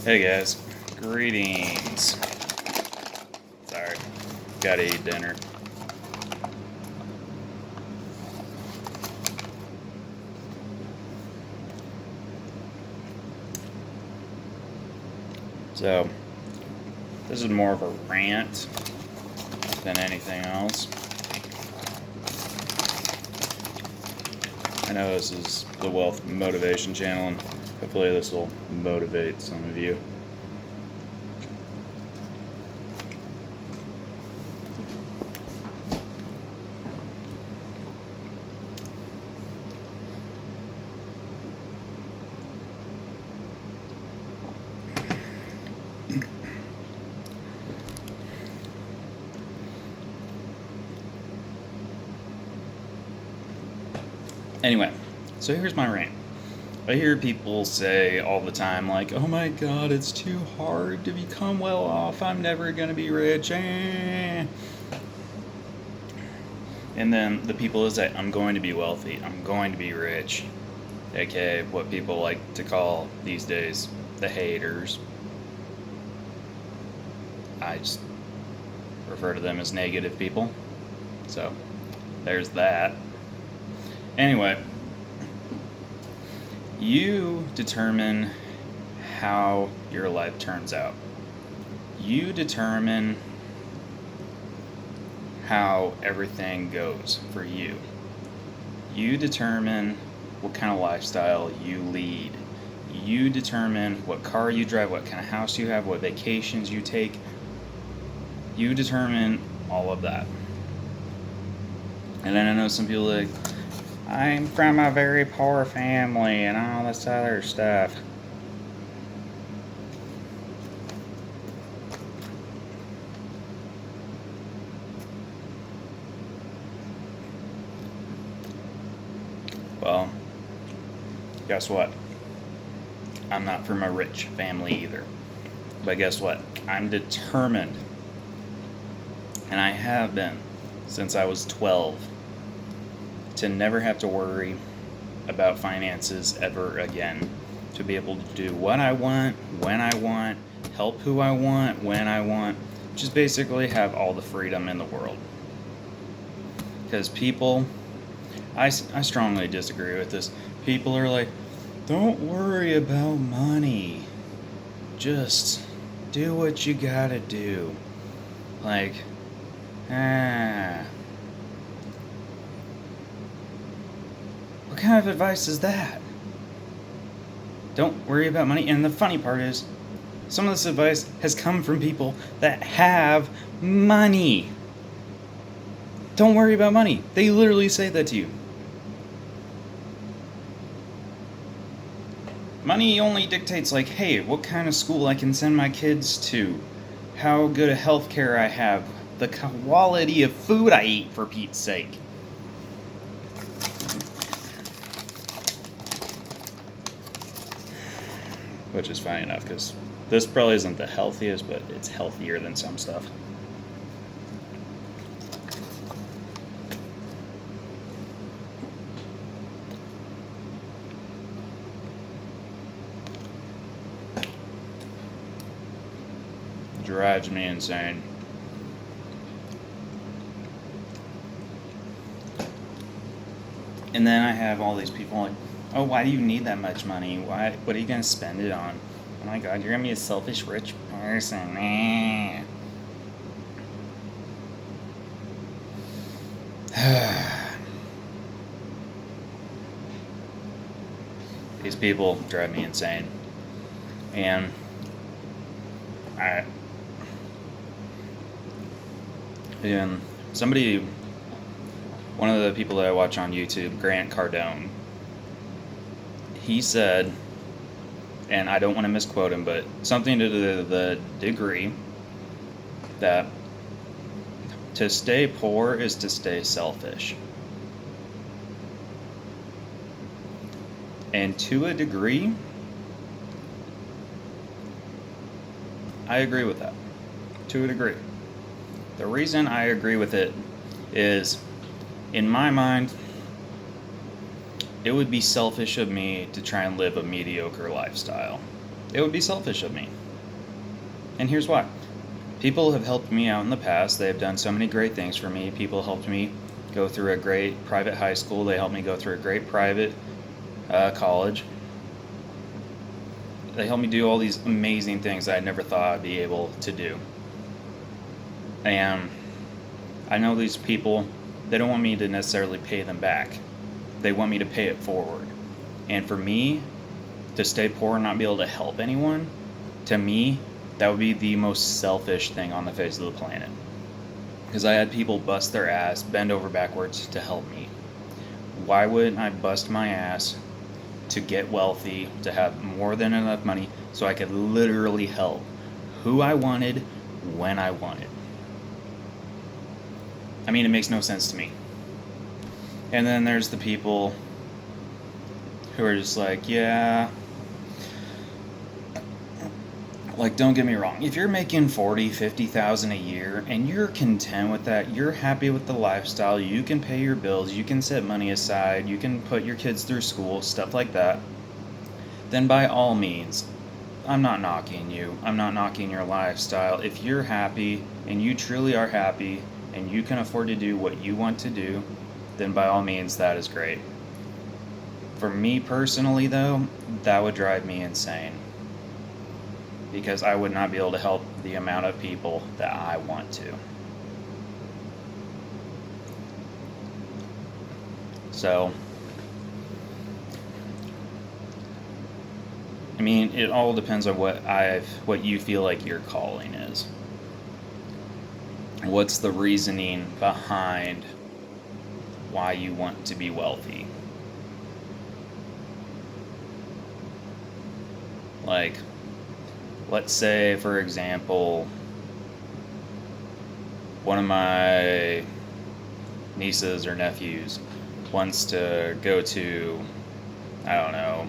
Hey guys, greetings. Sorry, gotta eat dinner. So, this is more of a rant than anything else. I know this is the Wealth Motivation channel, and hopefully this will motivate some of you. Anyway, so here's my rant. I hear people say all the time, like, oh my god, it's too hard to become well off, I'm never gonna be rich. And then the people who say, I'm going to be wealthy, I'm going to be rich, aka what people like to call these days the haters. I just refer to them as negative people. So, there's that. Anyway, you determine how your life turns out. You determine how everything goes for you. You determine what kind of lifestyle you lead. You determine what car you drive, what kind of house you have, what vacations you take. You determine all of that. And then I know some people like, I'm from a very poor family and all this other stuff. Well, guess what? I'm not from a rich family either. But guess what? I'm determined, and I have been since I was 12, to never have to worry about finances ever again. To be able to do what I want, when I want, help who I want, when I want. Just basically have all the freedom in the world. Because people, I strongly disagree with this. People are like, don't worry about money. Just do what you gotta do. Like, what kind of advice is that? Don't worry about money. And the funny part is, some of this advice has come from people that have money. Don't worry about money. They literally say that to you. Money only dictates, like, hey, what kind of school I can send my kids to, how good a health care I have, the quality of food I eat, for Pete's sake. Which is funny enough, because this probably isn't the healthiest, but it's healthier than some stuff. Drives me insane. And then I have all these people like, oh, why do you need that much money? What are you going to spend it on? Oh my god, you're going to be a selfish rich person. These people drive me insane. And one of the people that I watch on YouTube, Grant Cardone, he said, and I don't want to misquote him, but something to the degree that to stay poor is to stay selfish. And to a degree, I agree with that. To a degree. The reason I agree with it is, in my mind, it would be selfish of me to try and live a mediocre lifestyle. it would be selfish of me. And here's why. People have helped me out in the past. They have done so many great things for me. People helped me go through a great private high school. They helped me go through a great private college. They helped me do all these amazing things that I never thought I'd be able to do. And I know these people, they don't want me to necessarily pay them back. They want me to pay it forward. And for me, to stay poor and not be able to help anyone, to me, that would be the most selfish thing on the face of the planet. Because I had people bust their ass, bend over backwards to help me. Why wouldn't I bust my ass to get wealthy, to have more than enough money so I could literally help who I wanted, when I wanted? I mean, it makes no sense to me. And then there's the people who are just like, yeah, like, don't get me wrong, if you're making 40, 50,000 a year and you're content with that, you're happy with the lifestyle, you can pay your bills, you can set money aside, you can put your kids through school, stuff like that, then by all means, I'm not knocking you. I'm not knocking your lifestyle. If you're happy and you truly are happy and you can afford to do what you want to do, then by all means, that is great. For me personally, though, that would drive me insane. Because I would not be able to help the amount of people that I want to. So, I mean, it all depends on what you feel like your calling is. What's the reasoning behind why you want to be wealthy? Like, let's say, for example, one of my nieces or nephews wants to go to, I don't know,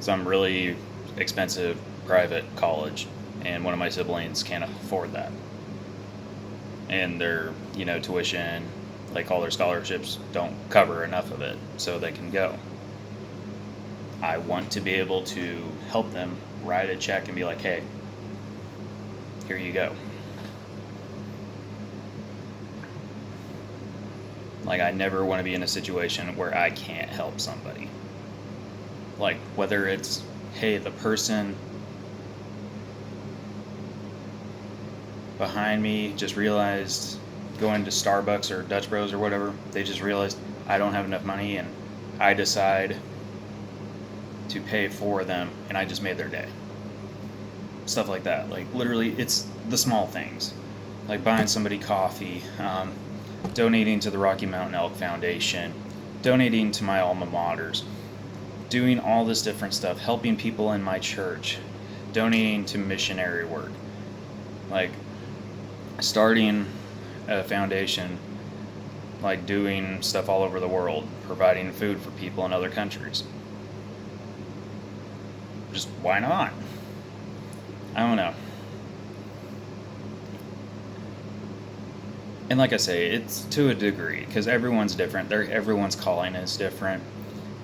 some really expensive private college, and one of my siblings can't afford that. And their, tuition, like all their scholarships, don't cover enough of it so they can go. I want to be able to help them write a check and be like, hey, here you go. Like, I never want to be in a situation where I can't help somebody. Like, whether it's, hey, the person behind me just realized, going to Starbucks or Dutch Bros or whatever, they just realized I don't have enough money and I decide to pay for them and I just made their day. Stuff like that. Like, literally, it's the small things. Like buying somebody coffee, donating to the Rocky Mountain Elk Foundation, donating to my alma maters, doing all this different stuff, helping people in my church, donating to missionary work, like starting a foundation, like doing stuff all over the world, providing food for people in other countries. Just why not? I don't know. And like I say, it's to a degree, because everyone's different. Everyone's calling is different.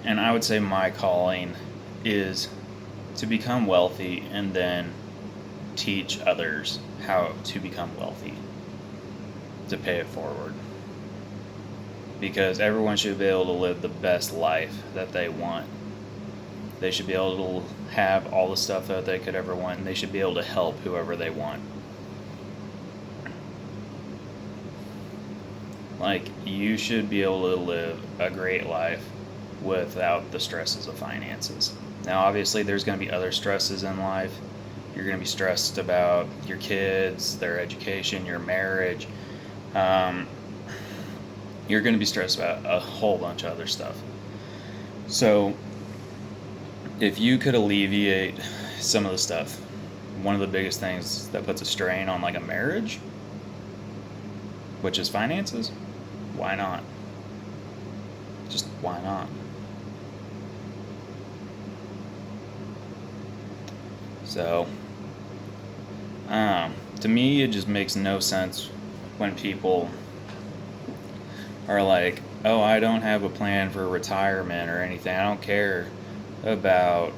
And I would say my calling is to become wealthy and then teach others how to become wealthy, to pay it forward. Because everyone should be able to live the best life that they want. They should be able to have all the stuff that they could ever want, and they should be able to help whoever they want. Like, you should be able to live a great life without the stresses of finances. Now, obviously, there's going to be other stresses in life. You're going to be stressed about your kids, their education, your marriage. You're going to be stressed about a whole bunch of other stuff. So, if you could alleviate some of the stuff, one of the biggest things that puts a strain on like a marriage, which is finances, why not? Just why not? So, to me, it just makes no sense when people are like, oh, I don't have a plan for retirement or anything. I don't care about,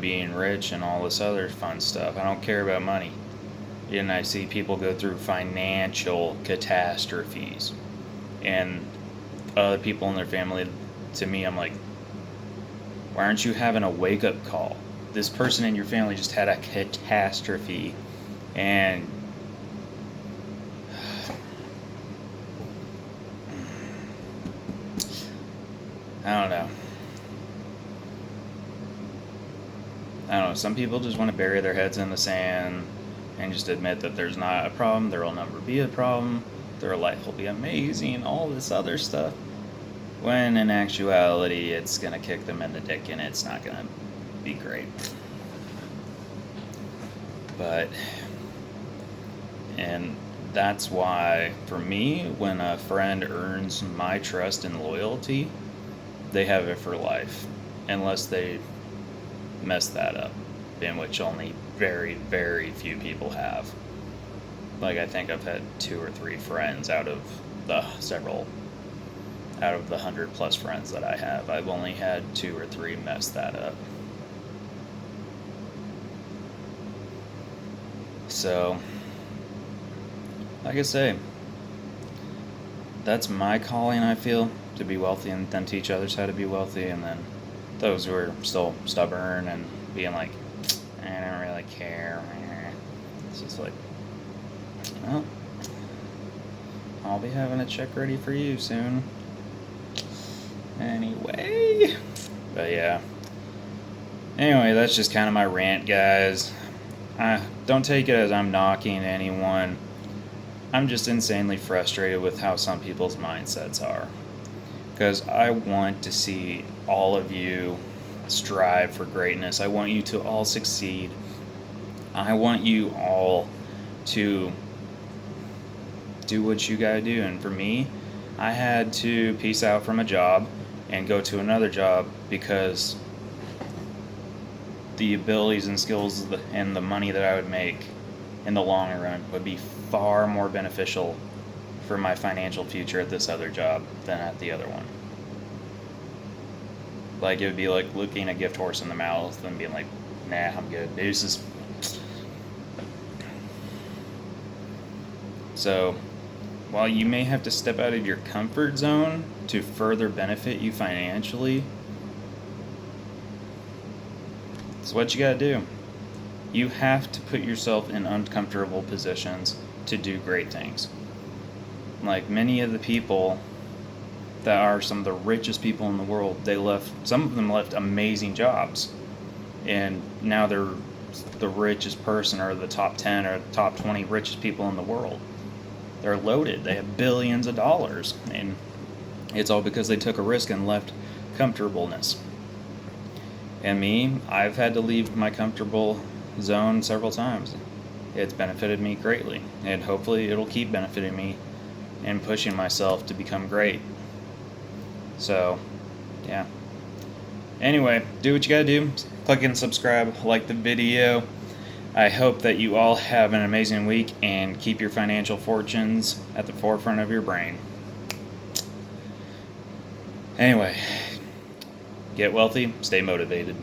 being rich and all this other fun stuff. I don't care about money. And I see people go through financial catastrophes. And other people in their family, to me, I'm like, why aren't you having a wake up call? This person in your family just had a catastrophe. And I don't know. Some people just want to bury their heads in the sand and just admit that there's not a problem, there will never be a problem, their life will be amazing, all this other stuff. When in actuality, it's going to kick them in the dick and it's not going to be great. And that's why, for me, when a friend earns my trust and loyalty, they have it for life. Unless they mess that up, in which only very, very few people have. Like, I think I've had 2 or 3 friends out of the 100 plus friends that I have. I've only had 2 or 3 mess that up. So, like I say, that's my calling, I feel, to be wealthy and then teach others how to be wealthy. And then those who are still stubborn and being like, I don't really care. It's just like, well, I'll be having a check ready for you soon. Anyway. But yeah. Anyway, that's just kind of my rant, guys. Don't take it as I'm knocking anyone. I'm just insanely frustrated with how some people's mindsets are. Because I want to see all of you strive for greatness. I want you to all succeed. I want you all to do what you gotta do. And for me, I had to peace out from a job and go to another job because the abilities and skills and the money that I would make in the long run would be far more beneficial for my financial future at this other job than at the other one. Like, it would be like looking a gift horse in the mouth and being like, nah, I'm good, deuces. So, while you may have to step out of your comfort zone to further benefit you financially, it's what you gotta do. You have to put yourself in uncomfortable positions to do great things. Like many of the people that are some of the richest people in the world, some of them left amazing jobs. And now they're the richest person, or the top 10 or top 20 richest people in the world. They're loaded. They have billions of dollars. And it's all because they took a risk and left comfortableness. And me, I've had to leave my comfortable zone several times. It's benefited me greatly. And hopefully it'll keep benefiting me and pushing myself to become great. So, yeah. Anyway, do what you gotta do. Click and subscribe, like the video. I hope that you all have an amazing week and keep your financial fortunes at the forefront of your brain. Anyway, get wealthy, stay motivated.